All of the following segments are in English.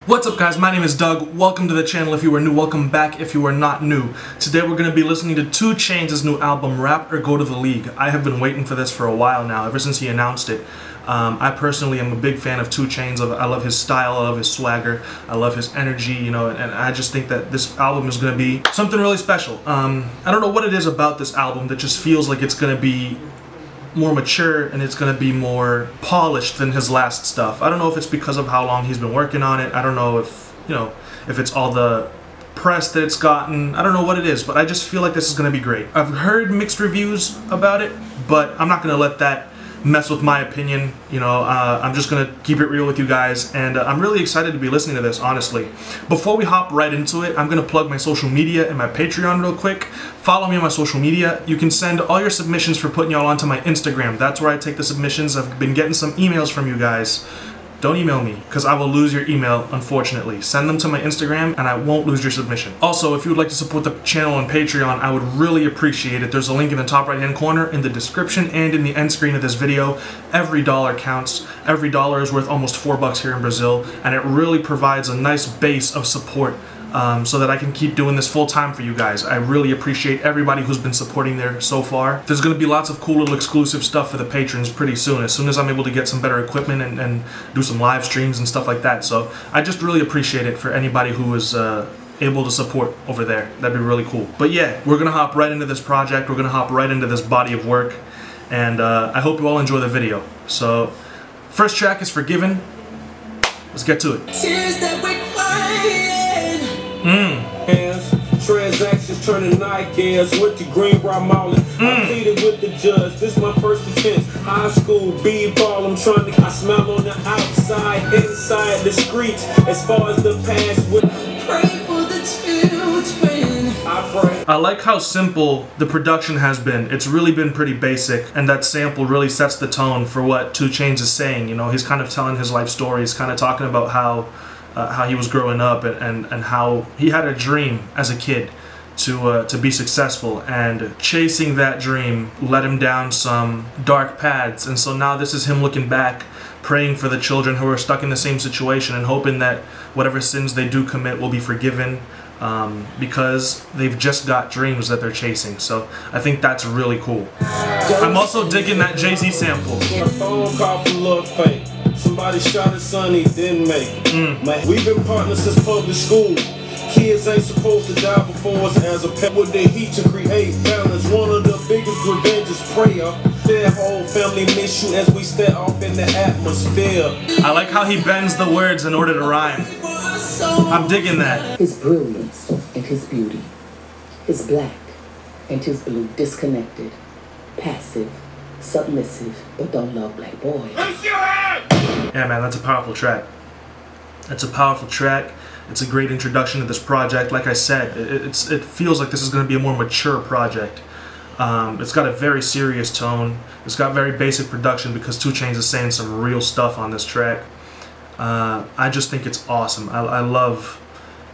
What's up guys, my name is Doug. Welcome to the channel if you are new, welcome back if you are not new. Today we're going to be listening to 2 Chainz' new album, Rap or Go to the League. I have been waiting for this for a while now, ever since he announced it. I personally am a big fan of 2 Chainz. I love his style, I love his swagger, I love his energy, you know, and I just think that this album is going to be something really special. I don't know what it is about this album that just feels like it's going to be more mature and it's gonna be more polished than his last stuff. I don't know if it's because of how long he's been working on it. I don't know if, you know, if it's all the press that it's gotten. I don't know what it is, but I just feel like this is gonna be great. I've heard mixed reviews about it, but I'm not gonna let that mess with my opinion. You know, I'm just gonna keep it real with you guys, and I'm really excited to be listening to this, honestly. Before we hop right into it, I'm gonna plug my social media and my Patreon real quick. Follow me on my social media. You can send all your submissions for putting y'all onto my Instagram. That's where I take the submissions. I've been getting some emails from you guys. Don't email me, because I will lose your email, unfortunately. Send them to my Instagram, and I won't lose your submission. Also, if you would like to support the channel on Patreon, I would really appreciate it. There's a link in the top right-hand corner, in the description, and in the end screen of this video. Every dollar counts. Every dollar is worth almost $4 here in Brazil, and it really provides a nice base of support so that I can keep doing this full time for you guys. I really appreciate everybody who's been supporting there so far. There's going to be lots of cool little exclusive stuff for the patrons pretty soon, as soon as I'm able to get some better equipment and do some live streams and stuff like that. So I just really appreciate it for anybody who is able to support over there. That'd be really cool. But yeah, we're going to hop right into this project. We're going to hop right into this body of work, and I hope you all enjoy the video. So first track is Forgiven. Let's get to it. Tears that we're crying. Transactions turning night gas. Went to Greenbrier Mall. I pleaded with the judge. This my first offense. High school b-ball. I'm trying to. I smell on the outside, inside the streets. As far as the past, with Pray for the children. I pray. I like how simple the production has been. It's really been pretty basic, and that sample really sets the tone for what 2 Chainz is saying. You know, he's kind of telling his life story. He's kind of talking about how he was growing up and how he had a dream as a kid to be successful, and chasing that dream led him down some dark paths. And so now this is him looking back, praying for the children who are stuck in the same situation and hoping that whatever sins they do commit will be forgiven, because they've just got dreams that they're chasing. So I think that's really cool. I'm also digging that Jay-Z sample. A phone call for love fake. Somebody shot his son, he didn't make it. We've been partners since public school. Kids ain't supposed to die before us as a pet. With the heat to create balance. One of the biggest revenge is prayer. Their whole family miss you as we stare off in the atmosphere. I like how he bends the words in order to rhyme. I'm digging that. His brilliance and his beauty, his black and his blue, disconnected, passive, submissive, but don't love black boy. Yeah, man, that's a powerful track. That's a powerful track. It's a great introduction to this project. Like I said, it feels like this is going to be a more mature project. It's got a very serious tone. It's got very basic production because 2 Chainz is saying some real stuff on this track. I just think it's awesome. I love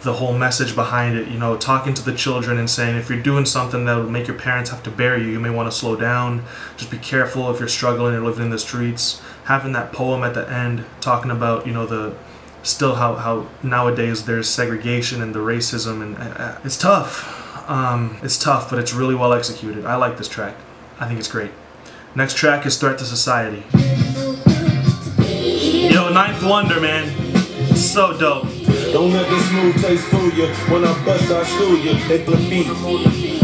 the whole message behind it, you know, talking to the children and saying if you're doing something that will make your parents have to bury you, you may want to slow down. Just be careful if you're struggling or living in the streets. Having that poem at the end talking about, you know, how nowadays there's segregation and the racism, and it's tough. It's tough, but it's really well executed. I like this track. I think it's great. Next track is Threat to Society. Yo, Ninth Wonder, man. So dope. Don't let this smooth taste fool you. When I bust, I steal you. They flip me.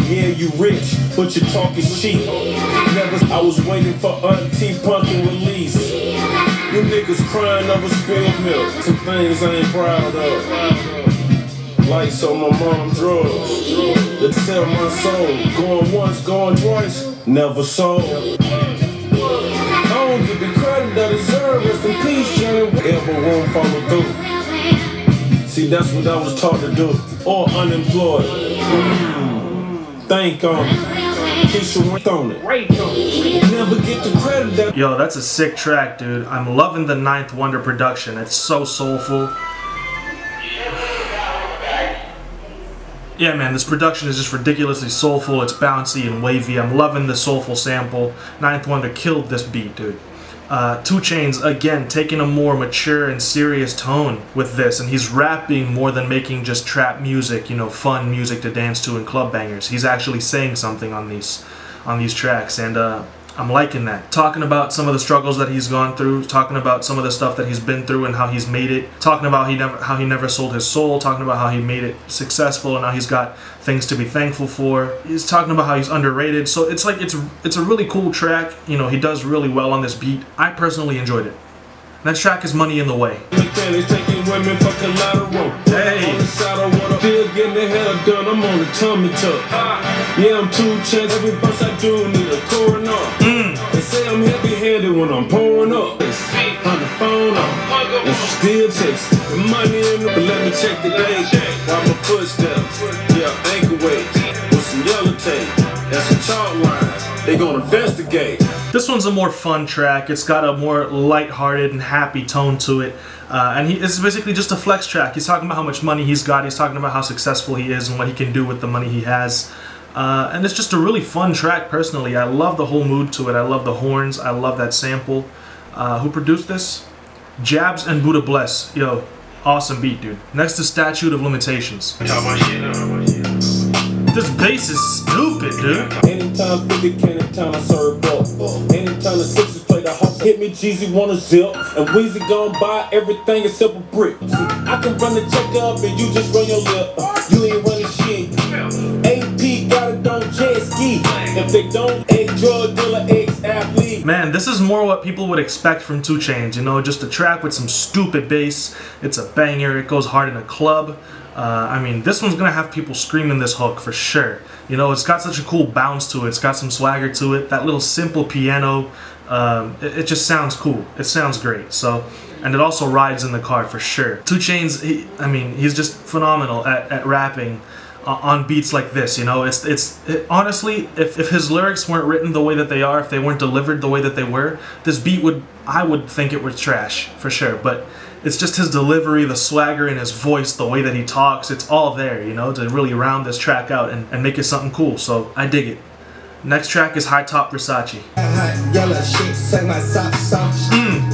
Yeah, you rich, but your talk is cheap. I was waiting for Auntie Pumpkin release. You niggas crying over spilled milk. Some things I ain't proud of. Lights on my mom drugs. That sell my soul. Going once, going twice. Never sold. I don't give the credit I deserve. Rest in peace, Johnny. Ever won't follow through. See, that's what I was taught to do. Or unemployed. Thank on Keisha on it. Never get the credit that. Yo, that's a sick track, dude. I'm loving the Ninth Wonder production. It's so soulful. Yeah, man, this production is just ridiculously soulful. It's bouncy and wavy. I'm loving the soulful sample. Ninth Wonder killed this beat, dude. 2 Chainz, again, taking a more mature and serious tone with this, and he's rapping more than making just trap music, you know, fun music to dance to and club bangers. He's actually saying something on these tracks, and I'm liking that. Talking about some of the struggles that he's gone through, talking about some of the stuff that he's been through and how he's made it, talking about how he never sold his soul, talking about how he made it successful and how he's got things to be thankful for. He's talking about how he's underrated. So it's like it's a really cool track. You know, he does really well on this beat. I personally enjoyed it. Next track is Money in the Way. Hey. Still getting the hair done, I'm on the tummy tuck. Yeah, I'm 2 Chainz, every verse I do need a coroner. They say I'm heavy-handed when I'm pouring up. On the phone up, and she still text. The money in the, but let me check the date. While my footsteps, yeah, ankle weights, with some yellow tape, and some chalk lines. They gonna investigate. This one's a more fun track. It's got a more light-hearted and happy tone to it. And it's basically just a flex track. He's talking about how much money he's got. He's talking about how successful he is and what he can do with the money he has. And it's just a really fun track, personally. I love the whole mood to it. I love the horns. I love that sample. Who produced this? Jabs and Buddha Bless. Yo, awesome beat, dude. Next is Statute of Limitations. This bass is stupid, dude. Anytime 50 can, anytime I serve up. Anytime the Sixers play the house, hit me, Jeezy wanna zip. And Weezy gon' buy everything except a brick. I can run the check up and you just run your lip. You ain't running shit. AP got it on jet ski. If they don't, ex-drug dealer, ex-athlete. Man, this is more what people would expect from 2 Chainz. You know, just a track with some stupid bass. It's a banger. It goes hard in a club. I mean, this one's gonna have people screaming this hook for sure. You know, it's got such a cool bounce to it. It's got some swagger to it. That little simple piano, it just sounds cool. It sounds great. So, and it also rides in the car for sure. 2 Chainz, I mean, he's just phenomenal at rapping on beats like this. You know, honestly, if his lyrics weren't written the way that they are, if they weren't delivered the way that they were, this beat I would think it was trash for sure. But it's just his delivery, the swagger in his voice, the way that he talks, it's all there, you know, to really round this track out and make it something cool. So I dig it. Next track is High Top Versace.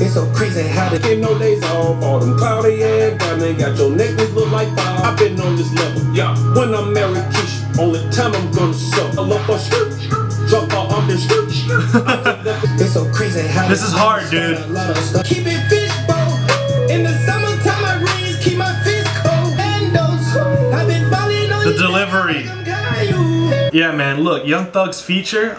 It's so crazy how they get no days off. All them cloudy ass diamond got your necklace look like Bob. I've been on this level, yeah. When I'm married, Keisha, only time I'm gonna suck. I love her skirt, drop her on the skirt. It's so crazy how this is hard, dude. Keep it fishbowl. In the summertime, I breeze, keep my fist cold. And those, I've been falling on the delivery. Yeah, man, look, Young Thug's feature,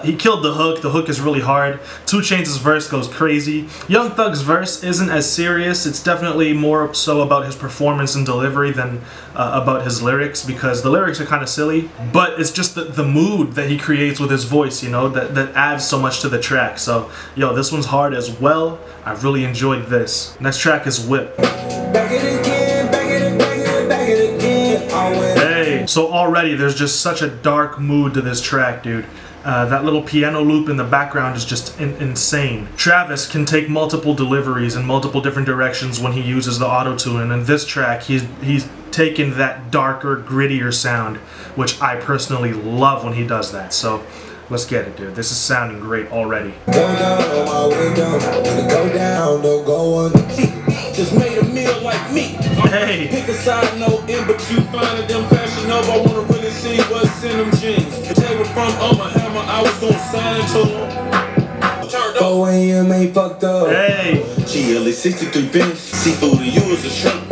he killed the hook. The hook is really hard. 2 Chainz' verse goes crazy. Young Thug's verse isn't as serious. It's definitely more so about his performance and delivery than about his lyrics, because the lyrics are kind of silly, but it's just the mood that he creates with his voice, you know, that adds so much to the track. So, yo, this one's hard as well. I really enjoyed this. Next track is Whip. Back it again, back it, back it, back it again. Hey, so already there's just such a dark mood to this track, dude. That little piano loop in the background is just insane. Travis can take multiple deliveries in multiple different directions when he uses the auto-tune, and in this track he's taken that darker, grittier sound, which I personally love when he does that. So let's get it, dude. This is sounding great already. Go down on my way down. Go down, don't go on the cheek. Just made a meal like me. Hey. Pick a side note in, but you find them fashion over. I wanna really see what's in them jeans. If they were from Hammer, I was gonna sign to them. Turned up. Oh, and you ain't fucked up. Hey. GLE 63 bench. Seafood and you is a shrimp.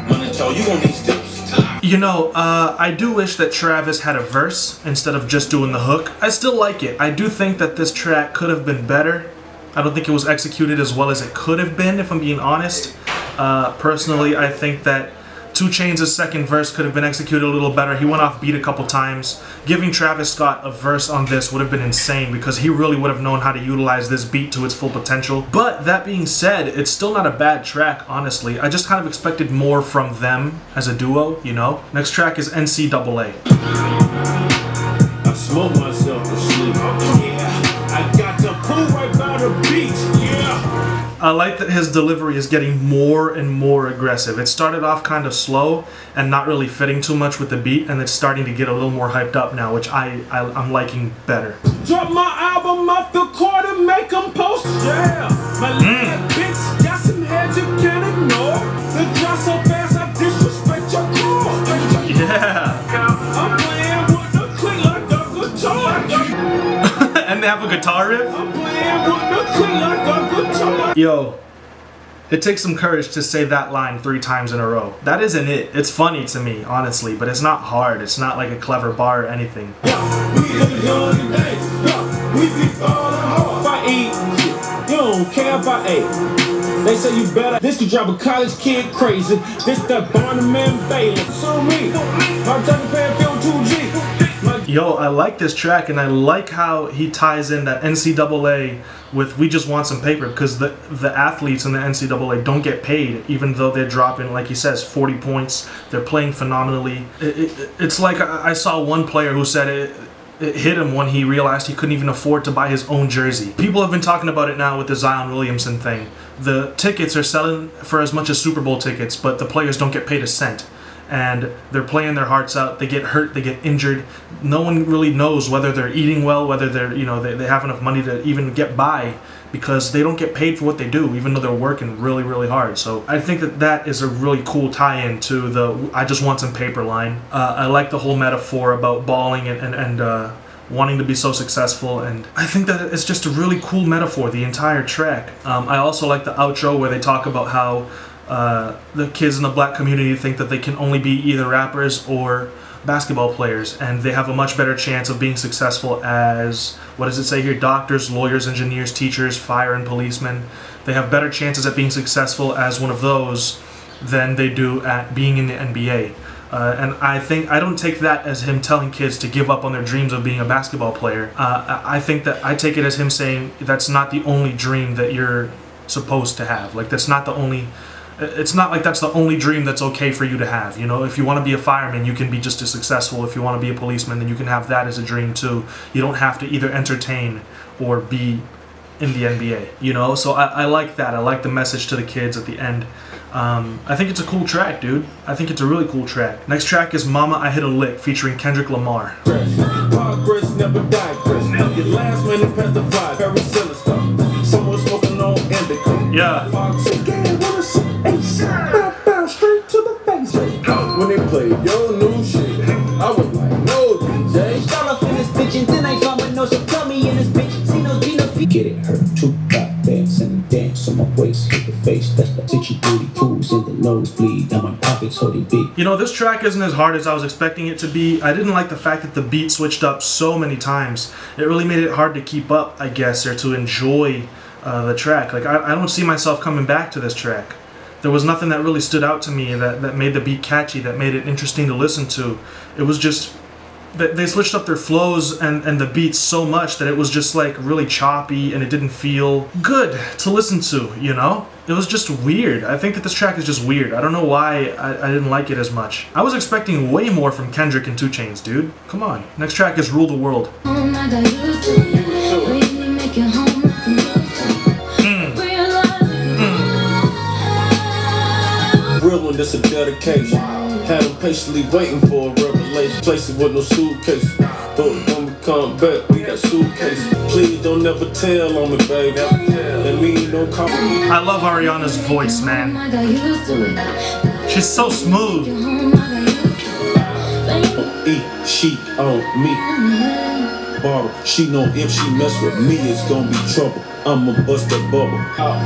Money tall, you gon' need steps. You know, I do wish that Travis had a verse instead of just doing the hook. I still like it. I do think that this track could have been better. I don't think it was executed as well as it could have been, if I'm being honest. Personally, I think that 2 Chainz' second verse could have been executed a little better. He went off beat a couple times. Giving Travis Scott a verse on this would have been insane, because he really would have known how to utilize this beat to its full potential. But that being said, it's still not a bad track, honestly. I just kind of expected more from them as a duo, you know? Next track is NCAA. I smoke myself to sleep. Yeah, I got the pool right by the beach. Yeah. I like that his delivery is getting more and more aggressive. It started off kind of slow and not really fitting too much with the beat, and it's starting to get a little more hyped up now, which I'm liking better. Drop my album off the court and make them post. Yeah, my little bitch got some head you can't ignore. The drop so fast I disrespect your core. Yeah. I'm playing with the click like a guitar. And they have a guitar riff? I'm playing with the click like a guitar. Yo, it takes some courage to say that line 3 times in a row. That isn't it. It's funny to me, honestly, but it's not hard. It's not like a clever bar or anything. Yeah, we live young today. Yeah, we be falling hard. If I eat, you don't care if I ate. They say you better. This could drive a college kid crazy. This that Barnum and Bailey. So me, my time paying film 2G. Yo, I like this track, and I like how he ties in that NCAA with "We Just Want Some Paper," because the athletes in the NCAA don't get paid, even though they're dropping, like he says, 40 points. They're playing phenomenally. It's like I saw one player who said it hit him when he realized he couldn't even afford to buy his own jersey. People have been talking about it now with the Zion Williamson thing. The tickets are selling for as much as Super Bowl tickets, but the players don't get paid a cent. And they're playing their hearts out. They get hurt, they get injured. No one really knows whether they're eating well, whether they're, they have enough money to even get by, because they don't get paid for what they do, even though they're working really, really hard. So I think that is a really cool tie-in to the "I just want some paper" line. I like the whole metaphor about balling and wanting to be so successful, and I think that it's just a really cool metaphor, the entire track. I also like the outro where they talk about how the kids in the black community think that they can only be either rappers or basketball players, and they have a much better chance of being successful as, what does it say here, doctors, lawyers, engineers, teachers, fire and policemen. They have better chances at being successful as one of those than they do at being in the NBA. And I don't take that as him telling kids to give up on their dreams of being a basketball player. I take it as him saying that's not the only dream that you're supposed to have. Like, that's not the only. It's not like that's the only dream that's okay for you to have. You know, if you want to be a fireman, you can be just as successful. If you want to be a policeman, then you can have that as a dream too. You don't have to either entertain or be in the NBA, you know? So I like that. I like the message to the kids at the end. I think it's a cool track, dude. I think it's a really cool track. Next track is "Mama, I Hit a Lick" featuring Kendrick Lamar. Progress never digress. Your last minute past the vibe. Very sinister. Someone smoking on indica. Yeah. Straight to the face. When they play your new shit, I was like, no, DJ. Start off in this bitch and then I found my nose. So tell me in this bitch. See no Gino. Get it hurt, 2 got bands and dance on my waist, hit the face. That's the itchy booty pools in the nosebleed. Now my pockets holding big. You know, this track isn't as hard as I was expecting it to be. I didn't like the fact that the beat switched up so many times. It really made it hard to keep up, I guess, or to enjoy the track. Like, I don't see myself coming back to this track. There was nothing that really stood out to me that made the beat catchy, that made it interesting to listen to. It was just, they switched up their flows and the beats so much that it was just like really choppy, and it didn't feel good to listen to, you know? It was just weird. I think that this track is just weird. I don't know why I didn't like it as much. I was expecting way more from Kendrick and 2 Chainz, dude. Come on. Next track is "Rule the World." Real one, this a dedication. Had them patiently waiting for a revelation. Place it with no suitcase. But when we come back, we got suitcase. Please don't ever tell on me, baby. That mean don't call me. I love Ariana's voice, man. She's so smooth. Eat sheet on me. Bottle. She know if she mess with me, it's gonna be trouble. I'ma bust that bubble.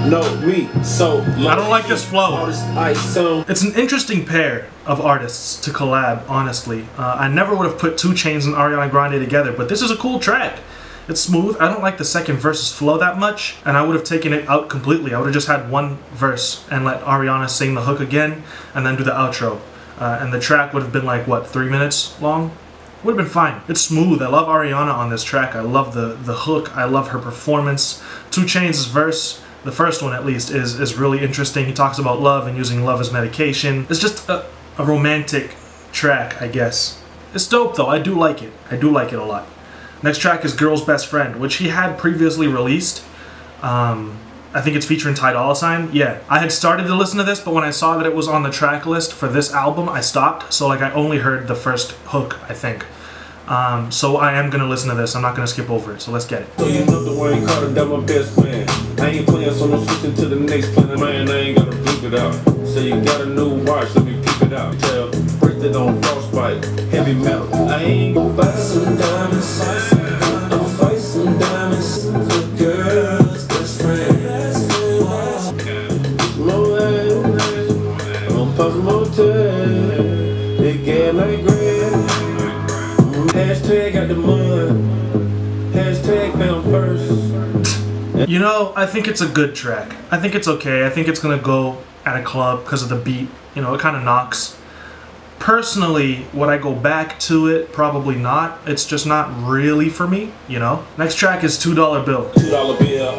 Know me, so I don't like this flow. So It's an interesting pair of artists to collab, honestly. I never would have put 2 Chainz and Ariana Grande together, but this is a cool track. It's smooth. I don't like the second verse's flow that much, and I would have taken it out completely. I would have just had one verse and let Ariana sing the hook again, and then do the outro. And the track would have been like, what, 3 minutes long? Would have been fine. It's smooth. I love Ariana on this track. I love the hook. I love her performance. 2 Chainz' verse, the first one at least, is really interesting. He talks about love and using love as medication. It's just a romantic track, I guess. It's dope though. I do like it. I do like it a lot. Next track is "Girl's Best Friend," which he had previously released. I think it's featuring Ty Dolla $ign. Yeah, I had started to listen to this, but when I saw that it was on the track list for this album, I stopped. So like I only heard the first hook, I think. So I am gonna listen to this. I'm not gonna skip over it. So let's get it. So you know the way Carter, that my best friend. I ain't playing, so I'm switching to the next plan. Man, I ain't gotta bleep it out. So you got a new watch, let me peep it out. Tell, break it on frostbite, heavy metal. I ain't gon' buy some diamonds. I'll buy some diamonds. The girl's best friend. I'm puffin' motel. They get like bread. Hashtag got the mud. Hashtag found first. You know, I think it's a good track. I think it's okay. I think it's gonna go at a club because of the beat. You know, it kind of knocks. Personally, would I go back to it? Probably not. It's just not really for me, you know? Next track is $2 Bill. $2 bill.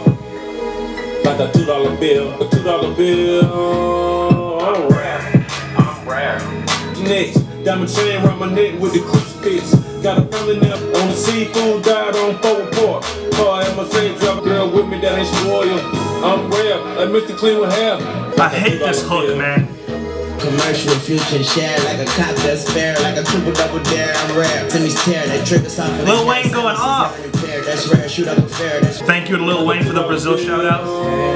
Like a $2 bill. A $2 bill. I'm rare. Next, diamond chain around my neck with the crucifix. Got a family now on the seafood, died on 4 pork. Car at my same driver, girl with me that ain't spoiled. I'm rare, like Mr. Clean with hair. I hate this hook, man. Commercial future share like a cop that's fair, like a triple double dare. I'm rare. Timmy's tear, they trigger something. Lil Wayne going off. That's rare. Shoot up a fair. Thank you to Lil Wayne for the Brazil shout out.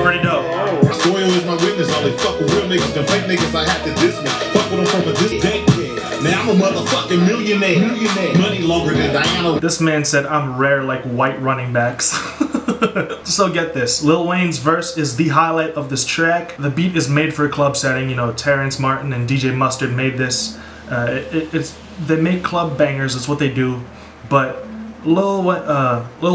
Pretty dope. Soil is my witness. I only fuck with real niggas. Them fake niggas I have to dismiss. Fuck with them from a distant. Now I'm a motherfucking millionaire. Money longer than Diana. This man said I'm rare like white running backs. So get this, Lil Wayne's verse is the highlight of this track. The beat is made for a club setting. You know, Terrence Martin and DJ Mustard made this. They make club bangers. It's what they do. But Lil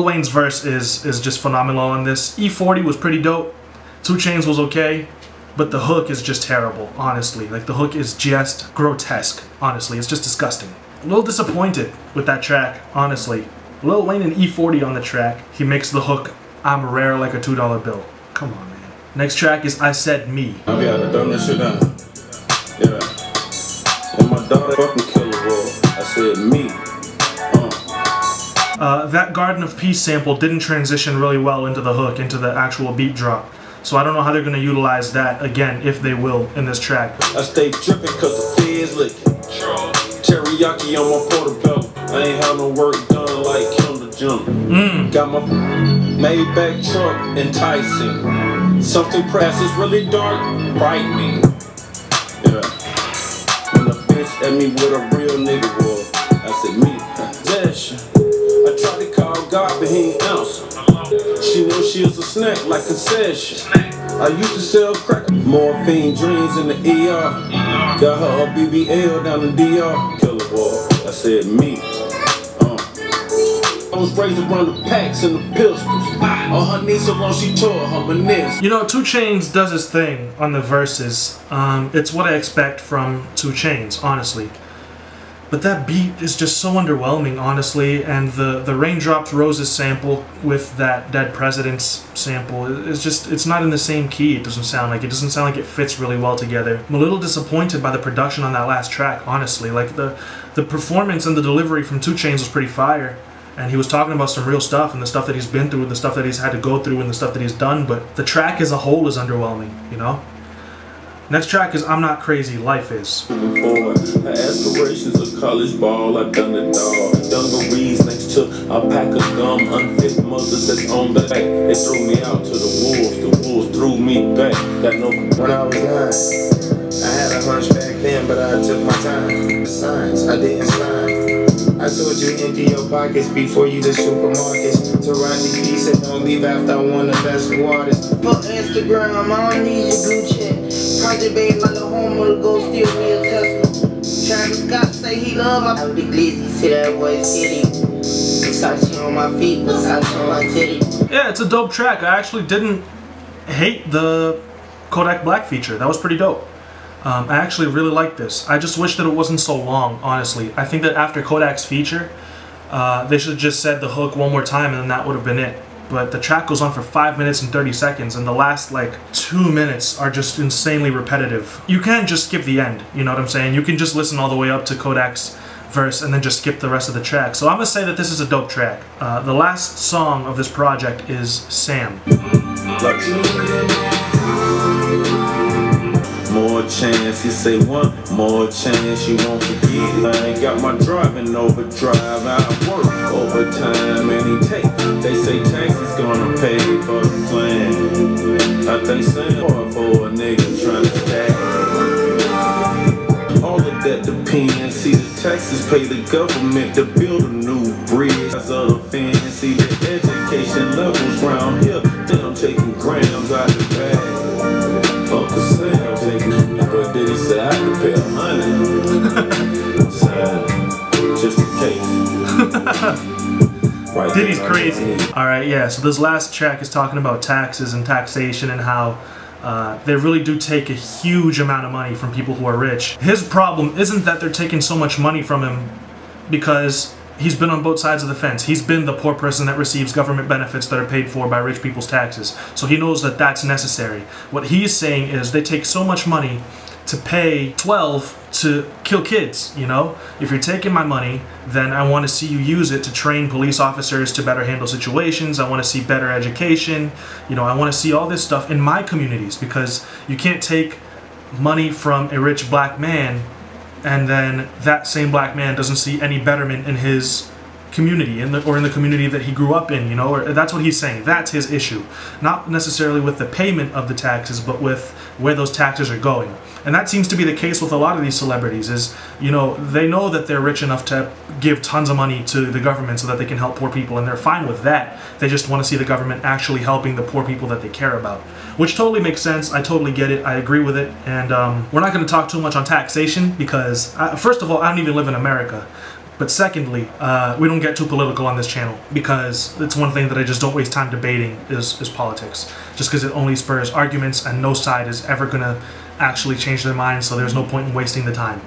Wayne's verse is just phenomenal on this. E40 was pretty dope. 2 Chainz was okay. But the hook is just terrible, honestly. Like, the hook is just grotesque, honestly. It's just disgusting. A little disappointed with that track, honestly. Lil Wayne and E40 on the track. He makes the hook, I'm rare like a $2 bill. Come on, man. Next track is I Said Me. I gotta dumb this shit down. Yeah. And my daughter fucking killer roll. I said me. That Garden of Peace sample didn't transition really well into the hook, into the actual beat drop. So I don't know how they're going to utilize that, again, if they will, in this track. I stay tripping cause the feds licking. Teriyaki on my portobello. I ain't have no work done like Kim the Jump. Got my Maybach truck enticing. Something press is really dark, brightening. Yeah. When a bitch at me with a real nigga was, I said me. Possession. I tried to call God, but he ain't answer. She knew she was a snack like concession. I used to sell crack, morphine dreams in the ER. Got her a BBL down in DR. Killer boy, I said me. I was raised around the packs and the pistols. On her knees so long she tore her meniscus. You know, 2 Chainz does his thing on the verses. It's what I expect from 2 Chainz, honestly. But that beat is just so underwhelming, honestly, and the Raindrops Roses sample with that Dead Presidents sample is just, it's not in the same key. It doesn't sound like it fits really well together. I'm a little disappointed by the production on that last track, honestly. Like, the performance and the delivery from 2 Chainz was pretty fire, and he was talking about some real stuff, and the stuff that he's been through, the stuff that he's had to go through, and the stuff that he's done, but the track as a whole is underwhelming, you know? Next track is I'm Not Crazy, Life Is. Moving forward, her aspirations of college ball, I done it all. Dungarees next to a pack of gum, unfit mothers that's on the back. They threw me out to the wolves threw me back. Got no. When I was 9, I had a hunch back then, but I took my time. Signs, I didn't sign. I told you empty your pockets before you the supermarkets. To ride the piece and don't leave after I won the best waters. Fuck Instagram, I don't need your blue check. Project babe, my little homo to go steal me a Tesla. Travis Scott say he love I would be glizzy, see that boy city. Versace on my feet, Versace on my titty. Yeah, it's a dope track. I actually didn't hate the Kodak Black feature. That was pretty dope. I actually really like this. I just wish that it wasn't so long, honestly. I think that after Kodak's feature, they should have just said the hook one more time and then that would have been it. But the track goes on for 5 minutes and 30 seconds and the last like 2 minutes are just insanely repetitive. You can't just skip the end, you know what I'm saying? You can just listen all the way up to Kodak's verse and then just skip the rest of the track. So I'm gonna say that this is a dope track. The last song of this project is Sam. more chance. You say one more chance, you won't forget it. I ain't got my driving overdrive. I work overtime and he take. They say taxes gonna pay for the plan. I think saying hard for a nigga trying to stack. All of that depends. See, the taxes pay the government to build a new bridge. That's other fancy. The education levels round here, they taking grams out the bag. Uncle Sam taking, but then he said I could pay 100. Just in case. Right. Diddy's crazy. Alright, yeah, so this last track is talking about taxes and taxation and how they really do take a huge amount of money from people who are rich. His problem isn't that they're taking so much money from him because he's been on both sides of the fence. He's been the poor person that receives government benefits that are paid for by rich people's taxes. So he knows that that's necessary. What he's saying is they take so much money to pay 12 to kill kids, you know? If you're taking my money, then I want to see you use it to train police officers to better handle situations. I want to see better education. You know, I want to see all this stuff in my communities, because you can't take money from a rich black man and then that same black man doesn't see any betterment in his community, or in the community that he grew up in, you know? Or that's what he's saying. That's his issue. Not necessarily with the payment of the taxes, but with where those taxes are going. And that seems to be the case with a lot of these celebrities is, you know, they know that they're rich enough to give tons of money to the government so that they can help poor people, and they're fine with that. They just want to see the government actually helping the poor people that they care about. Which totally makes sense. I totally get it. I agree with it. And we're not going to talk too much on taxation because, first of all, I don't even live in America. But secondly, we don't get too political on this channel because it's one thing that I just don't waste time debating is politics. Just because it only spurs arguments and no side is ever going to actually change their mind, so there's no point in wasting the time.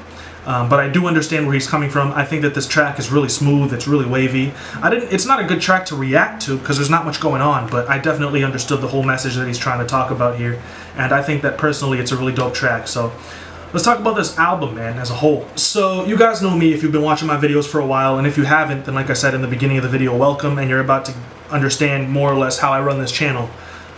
But I do understand where he's coming from. I think that this track is really smooth, it's really wavy. It's not a good track to react to because there's not much going on, but I definitely understood the whole message that he's trying to talk about here. And I think that personally it's a really dope track. So let's talk about this album, man, as a whole. So you guys know me if you've been watching my videos for a while, and if you haven't, then like I said in the beginning of the video, welcome, and you're about to understand more or less how I run this channel.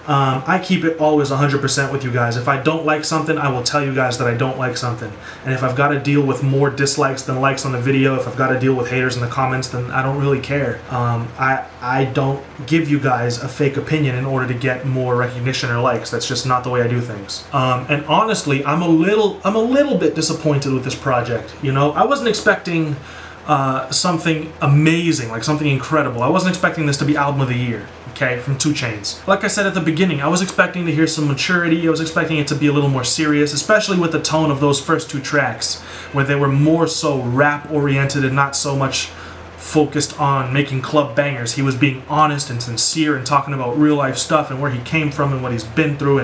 I keep it always 100% with you guys. If I don't like something, I will tell you guys that I don't like something. And if I've got to deal with more dislikes than likes on the video, if I've got to deal with haters in the comments, then I don't really care. I don't give you guys a fake opinion in order to get more recognition or likes. That's just not the way I do things. And honestly, I'm a little bit disappointed with this project. You know, I wasn't expecting something amazing, like something incredible. I wasn't expecting this to be album of the year. Okay, from 2 Chainz. Like I said at the beginning, I was expecting to hear some maturity. I was expecting it to be a little more serious, especially with the tone of those first 2 tracks, where they were more so rap-oriented and not so much focused on making club bangers. He was being honest and sincere and talking about real-life stuff and where he came from and what he's been through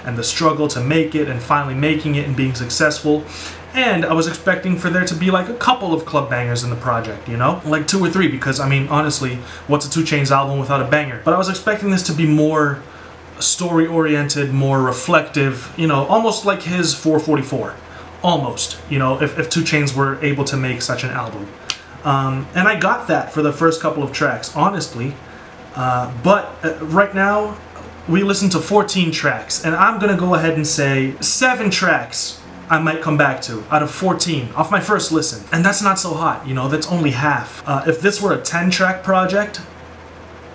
and the struggle to make it and finally making it and being successful. And I was expecting for there to be like a couple of club bangers in the project, you know? Like 2 or 3, because I mean, honestly, what's a 2 Chainz album without a banger? But I was expecting this to be more story-oriented, more reflective, you know, almost like his 444. Almost, you know, if 2 Chainz were able to make such an album. And I got that for the first couple of tracks, honestly. But right now, we listened to 14 tracks, and I'm gonna go ahead and say 7 tracks I might come back to out of 14 off my first listen. And that's not so hot, you know, that's only half. If this were a 10-track project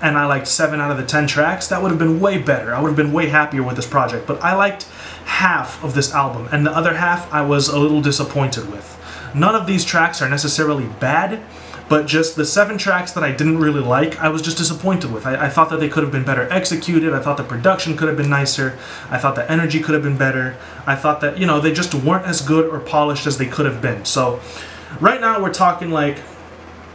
and I liked 7 out of the 10 tracks, that would have been way better. I would have been way happier with this project. But I liked half of this album, and the other half I was a little disappointed with. None of these tracks are necessarily bad, but just the 7 tracks that I didn't really like, I was just disappointed with. I thought that they could have been better executed. I thought the production could have been nicer. I thought the energy could have been better. I thought that, you know, they just weren't as good or polished as they could have been. So right now we're talking like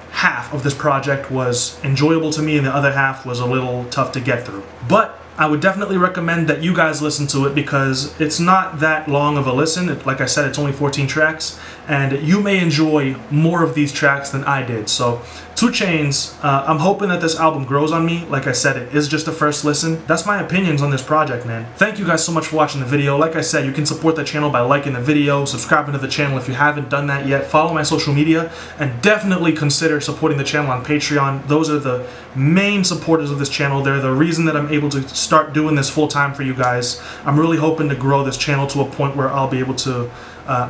half of this project was enjoyable to me and the other half was a little tough to get through. But I would definitely recommend that you guys listen to it because it's not that long of a listen. Like I said, it's only 14 tracks, and you may enjoy more of these tracks than I did. So 2 Chainz, I'm hoping that this album grows on me. Like I said, it is just a first listen. That's my opinions on this project, man. Thank you guys so much for watching the video. Like I said, you can support the channel by liking the video, subscribing to the channel if you haven't done that yet, follow my social media, and definitely consider supporting the channel on Patreon. Those are the main supporters of this channel. They're the reason that I'm able to start doing this full time for you guys. I'm really hoping to grow this channel to a point where I'll be able to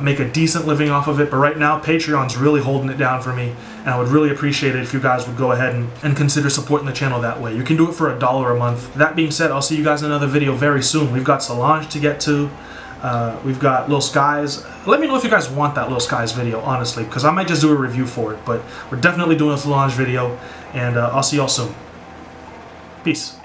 make a decent living off of it, but right now Patreon's really holding it down for me, and I would really appreciate it if you guys would go ahead and consider supporting the channel that way. You can do it for $1 a month. That being said, I'll see you guys in another video very soon. We've got Solange to get to. We've got Lil Skies. Let me know if you guys want that Lil Skies video, honestly, because I might just do a review for it, but we're definitely doing a Solange video, and I'll see y'all soon. Peace.